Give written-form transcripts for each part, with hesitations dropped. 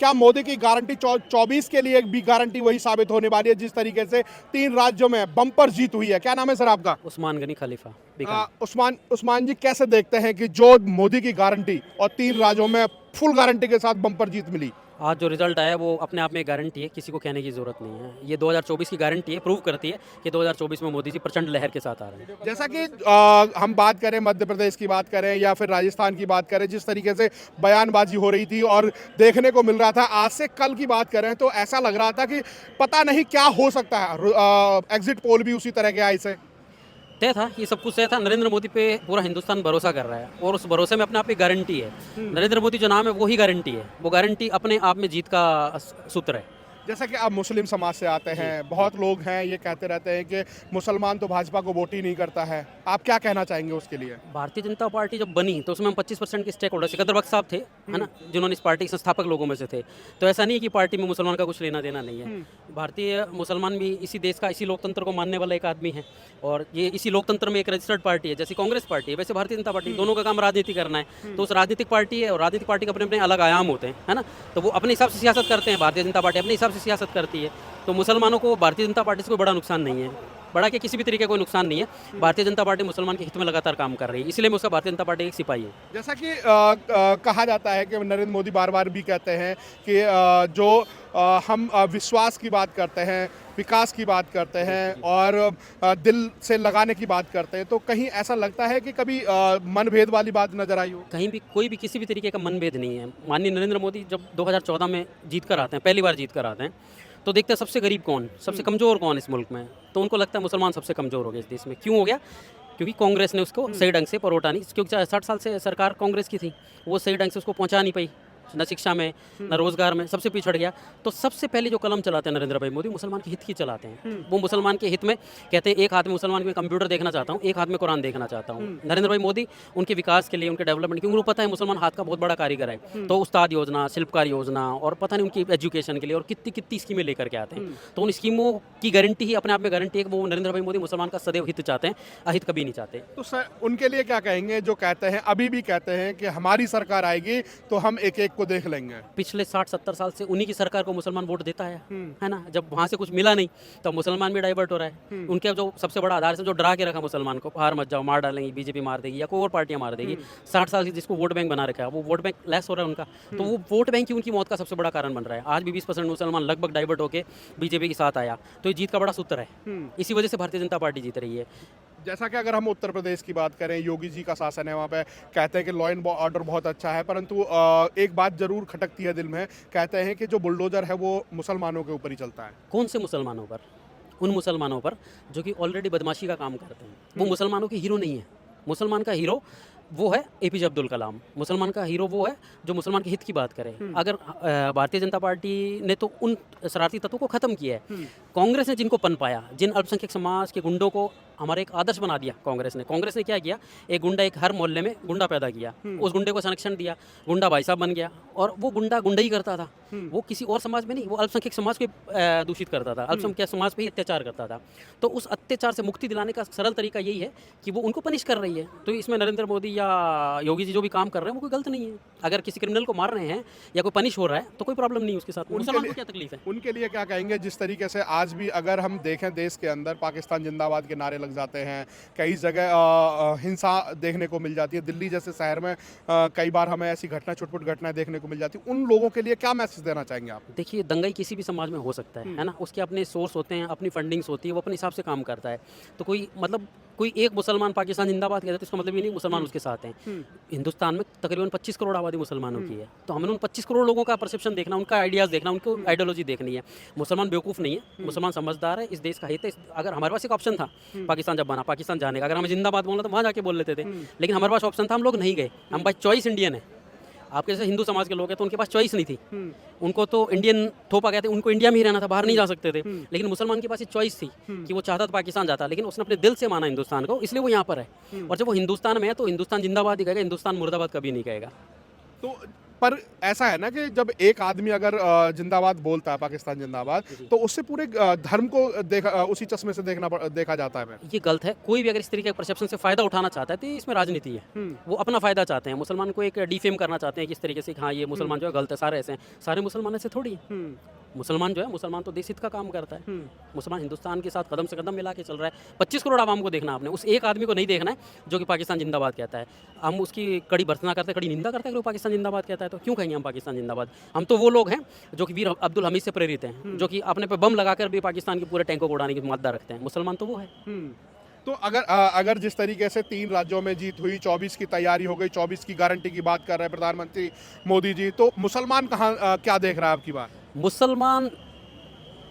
क्या मोदी की गारंटी 24 के लिए भी गारंटी वही साबित होने वाली है जिस तरीके से 3 राज्यों में बम्पर जीत हुई है? क्या नाम है सर आपका? उस्मान गनी खलीफा बीकानेर। उस्मान जी, कैसे देखते हैं कि जो मोदी की गारंटी और 3 राज्यों में फुल गारंटी के साथ बम्पर जीत मिली? आज जो रिजल्ट आया वो अपने आप में गारंटी है, किसी को कहने की ज़रूरत नहीं है। ये 2024 की गारंटी है, प्रूव करती है कि 2024 में मोदी जी प्रचंड लहर के साथ आ रहे हैं। जैसा कि हम बात करें, मध्य प्रदेश की बात करें या फिर राजस्थान की बात करें, जिस तरीके से बयानबाजी हो रही थी और देखने को मिल रहा था, आज से कल की बात करें तो ऐसा लग रहा था कि पता नहीं क्या हो सकता है। एग्जिट पोल भी उसी तरह के आए से। तय था, ये सब कुछ तय था। नरेंद्र मोदी पे पूरा हिंदुस्तान भरोसा कर रहा है और उस भरोसे में अपने आप की गारंटी है। नरेंद्र मोदी जो नाम है वही गारंटी है, वो गारंटी अपने आप में जीत का सूत्र है। जैसा कि आप मुस्लिम समाज से आते हैं, बहुत लोग हैं ये कहते रहते हैं कि मुसलमान तो भाजपा को वोट ही नहीं करता है। आप क्या कहना चाहेंगे उसके लिए? भारतीय जनता पार्टी जब बनी तो उसमें हम 25% के स्टेक होल्डर सिकंदर बख्श साहब थे, है ना, जिन्होंने इस पार्टी के संस्थापक लोगों में से थे। तो ऐसा नहीं है कि पार्टी में मुसलमान का कुछ लेना देना नहीं है। भारतीय मुसलमान भी इसी देश का, इसी लोकतंत्र को मानने वाला एक आदमी है और ये इसी लोकतंत्र में एक रजिस्टर्ड पार्टी है। जैसे कांग्रेस पार्टी है वैसे भारतीय जनता पार्टी, दोनों का काम राजनीति करना है। तो उस राजनीतिक पार्टी है और राजनीतिक पार्टी के अपने अपने अलग आयाम होते हैं, है ना। तो वो अपने हिसाब से सियासत करते हैं, भारतीय जनता पार्टी अपने हिसाब से सियासत करती है। तो मुसलमानों को भारतीय जनता पार्टी से कोई बड़ा नुकसान नहीं है, बड़ा के किसी भी तरीके का कोई नुकसान नहीं है। भारतीय जनता पार्टी मुसलमान के हित में लगातार काम कर रही है, इसलिए मैं उसका भारतीय जनता पार्टी एक सिपाही है। जैसा कि कहा जाता है कि नरेंद्र मोदी बार बार भी कहते हैं कि जो हम विश्वास की बात करते हैं, विकास की बात करते हैं और दिल से लगाने की बात करते हैं, तो कहीं ऐसा लगता है कि कभी मनभेद वाली बात नजर आई हो? कहीं भी कोई भी किसी भी तरीके का मनभेद नहीं है। माननीय नरेंद्र मोदी जब 2014 में जीत कर आते हैं, पहली बार जीत कर आते हैं, तो देखते हैं सबसे गरीब कौन, सबसे कमज़ोर कौन इस मुल्क में। तो उनको लगता है मुसलमान सबसे कमज़ोर हो गए इस देश में। क्यों हो गया? क्योंकि कांग्रेस ने उसको सही ढंग से परोटा नहीं, क्योंकि 60 साल से सरकार कांग्रेस की थी, वो सही ढंग से उसको पहुंचा नहीं पाई, न शिक्षा में न रोजगार में, सबसे पिछड़ गया। तो सबसे पहले जो कलम चलाते हैं नरेंद्र भाई मोदी, मुसलमान के हित की चलाते हैं। वो मुसलमान के हित में कहते हैं, एक हाथ में मुसलमान में कंप्यूटर देखना चाहता हूँ, एक हाथ में कुरान देखना चाहता हूँ। नरेंद्र भाई मोदी उनके विकास के लिए, उनके डेवलपमेंट, क्योंकि उनको पता है मुसलमान हाथ का बहुत बड़ा कारीगर है। तो उस्ताद योजना, शिल्पकार योजना और पता नहीं उनकी एजुकेशन के लिए और कितनी कितनी स्कीमें लेकर के आते हैं। तो उन स्कीमों की गारंटी ही अपने आप में गारंटी है कि वो नरेंद्र भाई मोदी मुसलमान का सदैव हित चाहते हैं, अहित कभी नहीं चाहते। तो सर, उनके लिए क्या कहेंगे जो कहते हैं, अभी भी कहते हैं कि हमारी सरकार आएगी तो हम एक एक को देख लेंगे? पिछले 60-70 साल से उन्हीं की सरकार को मुसलमान वोट देता है ना। जब वहाँ से कुछ मिला नहीं तो मुसलमान भी डाइवर्ट हो रहा है। उनके जो सबसे बड़ा आधार से जो डरा के रखा मुसलमान को, बाहर मत जाओ, मार डालेंगे, बीजेपी मार देगी या कोई और पार्टियां मार देगी, 60 साल से जिसको वोट बैंक बना रखा है, वो वोट बैंक लेस हो रहा है उनका। तो वो वोट बैंक ही उनकी मौत का सबसे बड़ा कारण बन रहा है। आज भी 20% मुसलमान लगभग डाइवर्ट होकर बीजेपी के साथ आया, तो ये जीत का बड़ा सूत्र है। इसी वजह से भारतीय जनता पार्टी जीत रही है। जैसा कि अगर हम उत्तर प्रदेश की बात करें, योगी जी का शासन है वहाँ पे, कहते हैं कि लॉ एंड ऑर्डर बहुत अच्छा है, परंतु एक बात जरूर खटकती है दिल में, कहते हैं कि जो बुलडोजर है वो मुसलमानों के ऊपर ही चलता है। कौन से मुसलमानों पर? उन मुसलमानों पर जो कि ऑलरेडी बदमाशी का काम करते हैं। वो मुसलमानों के हीरो नहीं है। मुसलमान का हीरो वो है एपीजे अब्दुल कलाम। मुसलमान का हीरो वो है जो मुसलमान के हित की बात करे। अगर भारतीय जनता पार्टी ने तो उन शरारती तत्वों को ख़त्म किया है। कांग्रेस ने जिनको पनपाया, जिन अल्पसंख्यक समाज के गुंडों को हमारा एक आदर्श बना दिया कांग्रेस ने क्या किया, एक गुंडा, एक हर मोहल्ले में गुंडा पैदा किया, उस गुंडे को संरक्षण दिया, गुंडा भाई साहब बन गया और वो गुंडा ही करता था। वो किसी और समाज में नहीं, वो अल्पसंख्यक समाज को दूषित करता था, अल्पसंख्यक समाज पे ही अत्याचार करता था। तो उस अत्याचार से मुक्ति दिलाने का सरल तरीका यही है कि वो उनको पनिश कर रही है। तो इसमें नरेंद्र मोदी या योगी जी जो भी काम कर रहे हैं वो कोई गलत नहीं है। अगर किसी क्रिमिनल को मार रहे हैं या कोई पनिश हो रहा है तो कोई प्रॉब्लम नहीं उसके साथ। मुसलमान को क्या तकलीफ है? उनके लिए क्या कहेंगे जिस तरीके से आज भी अगर हम देखें देश के अंदर पाकिस्तान जिंदाबाद के नारे लग जाते हैं, कई जगह हिंसा देखने को मिल जाती है, दिल्ली जैसे शहर में कई बार हमें ऐसी घटना, छुटपुट घटनाएं देखने को मिल जाती है, उन लोगों के लिए क्या मैसेज देना चाहेंगे आप? देखिए, दंगाई किसी भी समाज में हो सकता है ना। उसके अपने सोर्स होते हैं, अपनी फंडिंग्स होती है, वो अपने हिसाब से काम करता है। तो कोई एक मुसलमान पाकिस्तान जिंदाबाद कहता है तो इसका मतलब ये नहीं मुसलमान उसके साथ हैं। हिंदुस्तान में तकरीबन 25 करोड़ आबादी मुसलमानों की है, तो हमें उन 25 करोड़ लोगों का परसेप्शन देखना, उनका आइडियाज़ देखना, उनको आइडियोलॉजी देखनी है। मुसलमान बेवकूफ़ नहीं है, मुसलमान समझदार है, इस देश का हित है। अगर हमारे पास एक ऑप्शन था पाकिस्तान जब बना, पाकिस्तान जाने का, अगर हमें जिंदाबाद बोलना तो वहाँ जाके बोल लेते थे, लेकिन हमारे पास ऑप्शन था, हम लोग नहीं गए। हम बाई चॉइस इंडियन है। आपके जैसे हिंदू समाज के लोग हैं तो उनके पास चॉइस नहीं थी, उनको तो इंडियन थोपा कहते हैं, उनको इंडिया में ही रहना था, बाहर नहीं जा सकते थे। लेकिन मुसलमान के पास ये चॉइस थी कि वो चाहता था पाकिस्तान जाता, लेकिन उसने अपने दिल से माना हिंदुस्तान को, इसलिए वो यहाँ पर है। और जब वो हिंदुस्तान में है तो हिंदुस्तान जिंदाबाद ही कहेगा, हिंदुस्तान मुर्दाबाद कभी नहीं कहेगा। तो पर ऐसा है ना कि जब एक आदमी अगर जिंदाबाद बोलता है, पाकिस्तान जिंदाबाद, तो उससे पूरे धर्म को उसी चश्मे से देखा जाता है। ये गलत है। कोई भी अगर इस तरीके के परसेप्शन से फ़ायदा उठाना चाहता है तो ये इसमें राजनीति है। वो अपना फ़ायदा चाहते हैं, मुसलमान को एक डिफेम करना चाहते हैं कि इस तरीके से कि हाँ ये मुसलमान जो है गलत है, सारे ऐसे हैं। सारे मुसलमान ऐसे थोड़ी हैं। मुसलमान जो है, मुसलमान तो देश हित का काम करता है। मुसलमान हिंदुस्तान के साथ कदम से कदम मिला के चल रहा है। 25 करोड़ आवाम को देखना आपने, उस एक आदमी को नहीं देखना है जो कि पाकिस्तान जिंदाबाद कहता है। हम उसकी कड़ी भर्त्सना करते हैं, कड़ी निंदा करते हैं कि वो पाकिस्तान जिंदाबाद कहता है, तो क्यों कहेंगे हम पाकिस्तान जिंदाबाद? हम तो वो लोग हैं जो कि वीर अब्दुल हमीद से प्रेरित हैं, जो कि अपने पे बम लगाकर भी पाकिस्तान के पूरे टैंकों को उड़ाने की मादा रखते हैं। मुसलमान तो वो है। तो अगर जिस तरीके से 3 राज्यों में जीत हुई, 24 की तैयारी हो गई, 24 की गारंटी की बात कर रहे हैं प्रधानमंत्री मोदी जी, तो मुसलमान कहाँ क्या देख रहा है आपकी बात? मुसलमान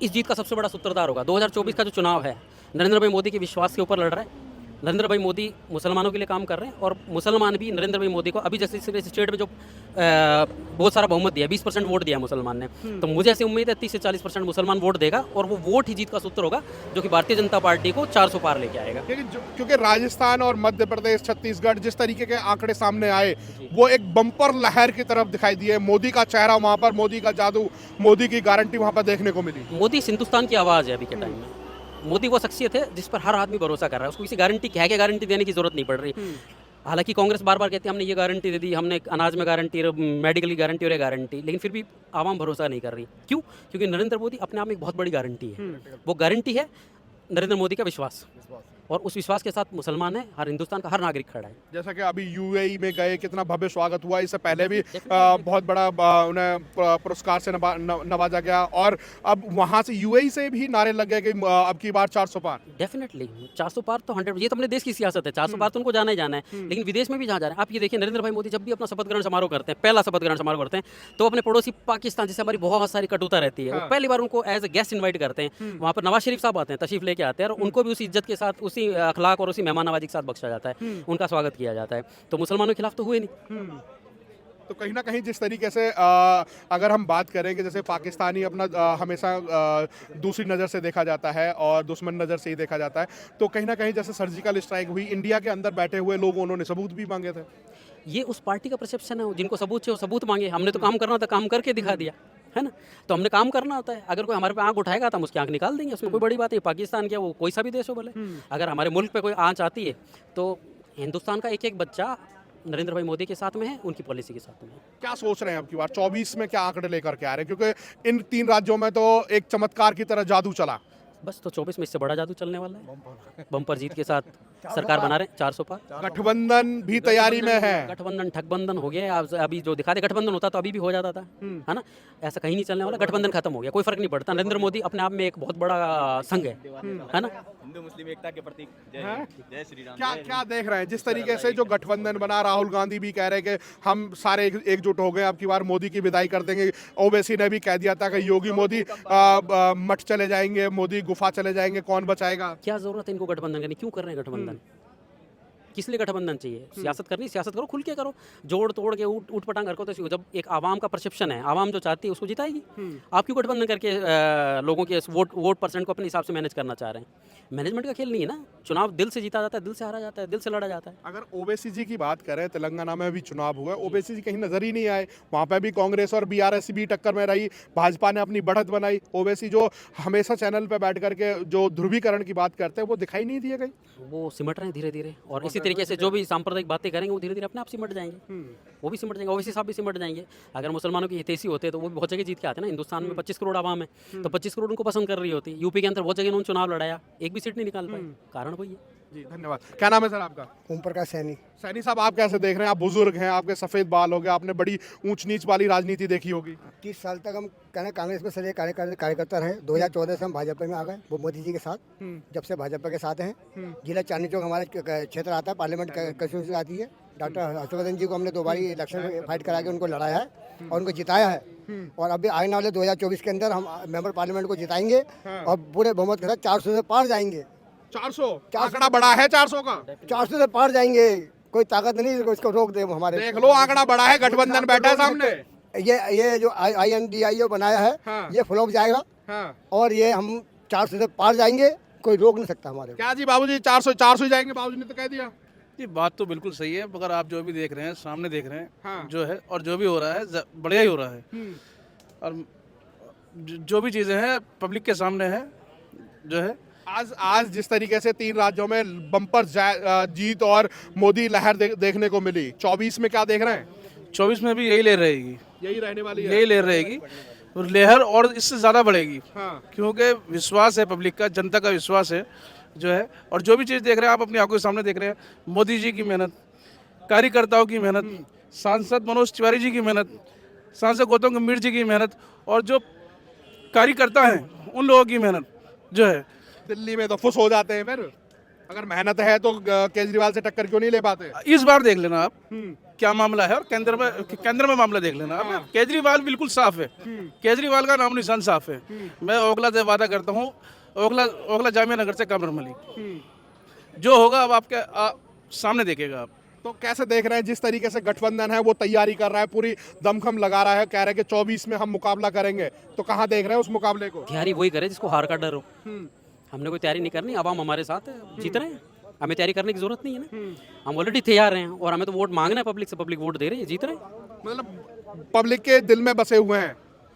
इस जीत का सबसे बड़ा सूत्रधार होगा। 2024 का जो चुनाव है, नरेंद्र भाई मोदी के विश्वास के ऊपर लड़ रहा है। नरेंद्र भाई मोदी मुसलमानों के लिए काम कर रहे हैं और मुसलमान भी नरेंद्र भाई मोदी को अभी जैसे इस स्टेट में जो बहुत सारा बहुमत दिया, 20% वोट दिया मुसलमान ने, तो मुझे ऐसी उम्मीद है 30 से 40% मुसलमान वोट देगा और वो वोट ही जीत का सूत्र होगा, जो कि भारतीय जनता पार्टी को 400 पार लेके आएगा। क्योंकि राजस्थान और मध्य प्रदेश, छत्तीसगढ़, जिस तरीके के आंकड़े सामने आए, वो एक बम्पर लहर की तरफ दिखाई दिए। मोदी का चेहरा वहाँ पर, मोदी का जादू, मोदी की गारंटी वहाँ पर देखने को मिली। मोदी हिंदुस्तान की आवाज़ है अभी के टाइम में। मोदी वो शख्सियत है जिस पर हर आदमी भरोसा कर रहा है, उसको किसी गारंटी कह के गारंटी देने की जरूरत नहीं पड़ रही। हालांकि कांग्रेस बार बार कहती है हमने ये गारंटी दे दी, हमने अनाज में गारंटी, मेडिकल की गारंटी और ये गारंटी, लेकिन फिर भी आवाम भरोसा नहीं कर रही। क्यों? क्योंकि नरेंद्र मोदी अपने आप में एक बहुत बड़ी गारंटी है। वो गारंटी है नरेंद्र मोदी का विश्वास, और उस विश्वास के साथ मुसलमान है, हर हिंदुस्तान का हर नागरिक खड़ा है। जैसा कि अभी यूएई में गए, कितना भव्य स्वागत हुआ। इससे पहले भी बहुत बड़ा उन्हें पुरस्कार से नवाजा गया, और अब वहां से यूएई से भी नारे लग गए कि अब की बार 400 पार। डेफिनेटली 400 पार तो 100, ये तो अपने देश की सियासत है। 400 पार तो उनको जाना ही जाना है, लेकिन विदेश में भी जहाँ जा रहे हैं आप ये देखिए, नरेंद्र भाई मोदी जब भी अपना शपथ ग्रहण समारोह करते हैं, पहला शपथ ग्रहण समारोह करते हैं, तो अपने पड़ोसी पाकिस्तान, जिससे हमारी बहुत सारी कटुता रहती है, वो पहली बार उनको एज ए गेस्ट इन्वाइट करते हैं। वहाँ पर नवाज शरीफ साहब आते हैं, तशरीफ लेके आते हैं, और उनको भी उसी इज्जत के साथ, उसी अखलाक और उसी मेहमान नवाजी के साथ बख्शा जाता है, उनका स्वागत किया जाता है। तो मुसलमानों के खिलाफ तो हुए नहीं। तो कहीं ना कहीं जिस तरीके से अगर हम बात करें कि जैसे पाकिस्तानी अपना हमेशा दूसरी नज़र से देखा जाता है और दुश्मन नज़र से ही देखा जाता है, तो कहीं ना कहीं जैसे सर्जिकल स्ट्राइक हुई, इंडिया के अंदर बैठे हुए लोग, उन्होंने सबूत भी मांगे थे। ये उस पार्टी का परसेप्शन है, जिनको सबूत चाहिए वो सबूत मांगे। हमने तो काम करना था, काम करके दिखा दिया है ना। तो हमने काम करना होता है। अगर कोई हमारे पे आंख उठाएगा तो हम उसकी आंख निकाल देंगे, उसमें कोई बड़ी बात है। पाकिस्तान क्या, वो कोई सा भी देश हो भले। अगर हमारे मुल्क पे कोई आंच आती है तो हिंदुस्तान का एक एक बच्चा नरेंद्र भाई मोदी के साथ में है, उनकी पॉलिसी के साथ में है। क्या सोच रहे हैं अब की बार 24 में, क्या आंकड़े लेकर के आ रहे हैं? क्योंकि इन 3 राज्यों में तो एक चमत्कार की तरह जादू चला। बस तो 24 में इससे बड़ा जादू चलने वाला है। बम्पर जीत के साथ सरकार बना रहे हैं, 400 पार। गठबंधन भी तैयारी में है। गठबंधन ठगबंधन हो गया है। अभी जो दिखा दे, गठबंधन होता तो अभी भी हो जाता था, है ना। ऐसा कहीं नहीं चलने वाला, गठबंधन खत्म हो गया, कोई फर्क नहीं पड़ता। नरेंद्र मोदी अपने आप में एक बहुत बड़ा संघ है ना। हिंदू मुस्लिम एकता के प्रतीक जय श्री राम। क्या देख रहे हैं जिस तरीके से जो गठबंधन बना? राहुल गांधी भी कह रहे हैं कि हम सारे एकजुट हो गए, अब की बार मोदी की विदाई कर देंगे। ओवैसी ने भी कह दिया था कि योगी मोदी मठ चले जाएंगे, मोदी गुफा चले जाएंगे, कौन बचाएगा? क्या जरूरत है इनको गठबंधन करने? क्यों कर रहे हैं गठबंधन? किस लिए गठबंधन चाहिए? सियासत करनी, सियासत करो, खुल के करो। जोड़ तोड़ के ऊट पटांग हरकतों से, जब एक आवाम का परसेप्शन है, आवाम जो चाहती है उसको जिताएगी। आप क्यों गठबंधन करके लोगों के वोट परसेंट को अपने हिसाब से मैनेज करना चाह रहे हैं? मैनेजमेंट का खेल नहीं है ना। चुनाव दिल से जीता जाता है, दिल से हारा जाता है, दिल से लड़ा जाता है। अगर ओवैसी जी की बात करें, तेलंगाना में भी चुनाव हुआ, ओवैसी जी कहीं नजर ही नहीं आए। वहाँ पे भी कांग्रेस और बीआरएस भी टक्कर में रही, भाजपा ने अपनी बढ़त बनाई। ओवैसी जो हमेशा चैनल पे बैठ करके जो ध्रुवीकरण की बात करते हैं, वो दिखाई नहीं दिए कहीं। वो सिमट रहे हैं धीरे धीरे, और इसी तरीके से जो भी सांप्रदायिक बातें करेंगे वो धीरे धीरे अपने आप सिमट जाएंगे। वो भी सिमट जाएंगे, ओवैसी साहब भी सिमट जाएंगे। अगर मुसलमानों की हितैषी होते तो वो भी बहुत जगह जीत के आते ना। हिंदुस्तान में 25 करोड़ आवाम है, तो 25 करोड़ उनको पसंद कर रही होती। यूपी के अंदर बहुत जगह उन्होंने चुनाव लड़ाया, एक भी सीट नहीं निकाल पाए। कारण वही है। जी धन्यवाद। क्या नाम है सर आपका? ओम प्रकाश सैनी। सैनी साहब, आप कैसे देख रहे हैं? आप बुजुर्ग हैं, आपके सफेद बाल हो गए, आपने बड़ी ऊंच नीच वाली राजनीति देखी होगी। 30 साल तक हम कहना कांग्रेस में सजे कार्यकर्ता रहे। 2014 से हम भाजपा में आ गए, वो मोदी जी के साथ। जब से भाजपा के साथ हैं। जिला चांदनी चौक हमारा क्षेत्र आता है, पार्लियामेंट कंस्टिट्यूंसी आती है। डॉक्टर हर्षवर्धन जी को हमने 2 बार इलेक्शन में फाइट करा के उनको लड़ाया है और उनको जिताया है। और अभी आने वाले 2024 के अंदर हम मेंबर पार्लियामेंट को जिताएंगे और पूरे बहुमत के साथ 400 से पार जाएंगे। 400 आंकड़ा बड़ा है 400 का। 400 से पार जाएंगे, कोई ताकत नहीं इसको रोक दे हमारे। देख लो, आंकड़ा बड़ा है, गठबंधन बैठा है सामने। ये जो INDIO बनाया है, ये फ्लॉप जाएगा और ये हम 400 से पार जाएंगे, कोई रोक नहीं सकता हमारे। क्या जी बाबूजी, 400 ही जाएंगे? बाबूजी ने तो कह दिया। ये बात तो बिल्कुल सही है, मगर आप जो भी देख रहे हैं सामने देख रहे हैं हाँ। जो है, और जो भी हो रहा है बढ़िया ही हो रहा है। और जो भी चीज़ें हैं पब्लिक के सामने है जो है। आज जिस तरीके से 3 राज्यों में बम्पर जीत और मोदी लहर देखने को मिली, 24 में क्या देख रहे हैं? 24 में भी यही ले रहेगी, यही रहने वाली है। यही ले रहेगी और लहर और इससे ज़्यादा बढ़ेगी। हाँ। क्योंकि विश्वास है पब्लिक का, जनता का विश्वास है जो है। और जो भी चीज़ देख रहे हैं आप अपनी आंखों के सामने देख रहे हैं, मोदी जी की मेहनत, कार्यकर्ताओं की मेहनत, सांसद मनोज तिवारी जी की मेहनत, सांसद गौतम गंभीर जी की मेहनत, और जो कार्यकर्ता हैं उन लोगों की मेहनत जो है। दिल्ली में तो फुस हो जाते हैं, फिर अगर मेहनत है तो केजरीवाल से टक्कर क्यों नहीं ले पाते? इस बार देख लेना आप क्या मामला है, और केंद्र में मामला देख लेना आप। केजरीवाल बिल्कुल साफ है, केजरीवाल का नाम निशान साफ है। मैं ओखला से वादा करता हूँ, ओखला जामिया नगर से कामर मलिक जो होगा अब आपके सामने देखेगा आप। तो कैसे देख रहे हैं जिस तरीके से गठबंधन है वो तैयारी कर रहा है, पूरी दमखम लगा रहा है, कह रहा है कि 24 में हम मुकाबला करेंगे, तो कहाँ देख रहे हैं उस मुकाबले को? तैयारी वही करे जिसको हार का डर हो। हमने कोई तैयारी नहीं करनी, आवाम हमारे साथ है, जीत रहे हैं, हमें तैयारी करने की जरूरत नहीं है ना। हम ऑलरेडी तैयार हैं और हमें तो वोट मांगना है पब्लिक से, पब्लिक वोट दे रही है, जीत रहे हैं। मतलब पब्लिक के दिल में बसे हुए हैं।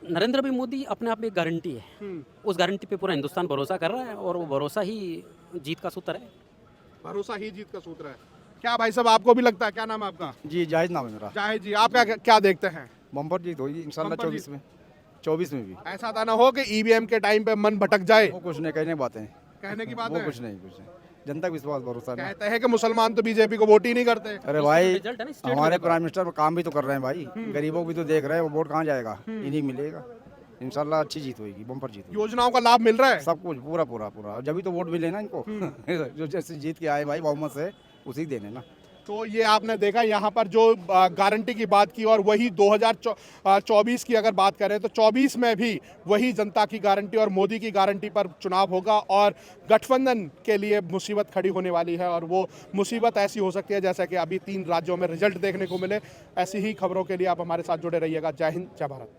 नरेंद्र भाई मोदी अपने आप में एक गारंटी है, उस गारंटी पे पूरा हिंदुस्तान भरोसा कर रहा है और वो भरोसा ही जीत का सूत्र है। भरोसा ही जीत का सूत्र है। क्या भाई साहब आपको भी लगता है? क्या नाम है आपका? जी जाहिद नाम है मेरा। जाहिद जी, आप क्या देखते हैं? बम्पर जीत होगी इंशाल्लाह बम्पर 24 में भी। ऐसा तो ना हो कि ईवीएम के टाइम पे मन भटक जाए। वो कुछ नहीं, कहने की बातें, कहने की बात वो है। कुछ नहीं, जनता का विश्वास भरोसा नहीं। कहते हैं कि मुसलमान तो बीजेपी को वोट ही नहीं करते। अरे भाई रिजल्ट है ना स्टेट हमारे प्राइम मिनिस्टर काम भी तो कर रहे हैं भाई, गरीबों को भी तो देख रहे हैं, वो वोट कहाँ जाएगा, इन्हीं मिलेगा। इंशाल्लाह अच्छी जीत होगी, बम्पर जीत होगी। योजनाओं का लाभ मिल रहा है? सब कुछ पूरा पूरा पूरा, जब भी तो वोट मिले ना इनको जो जैसे जीत के आए भाई बहुमत से, उसी देने ना। तो ये आपने देखा यहाँ पर जो गारंटी की बात की, और वही 2024 की अगर बात करें तो 24 में भी वही जनता की गारंटी और मोदी की गारंटी पर चुनाव होगा, और गठबंधन के लिए मुसीबत खड़ी होने वाली है। और वो मुसीबत ऐसी हो सकती है जैसा कि अभी 3 राज्यों में रिजल्ट देखने को मिले। ऐसी ही खबरों के लिए आप हमारे साथ जुड़े रहिएगा। जय हिंद, जय भारत।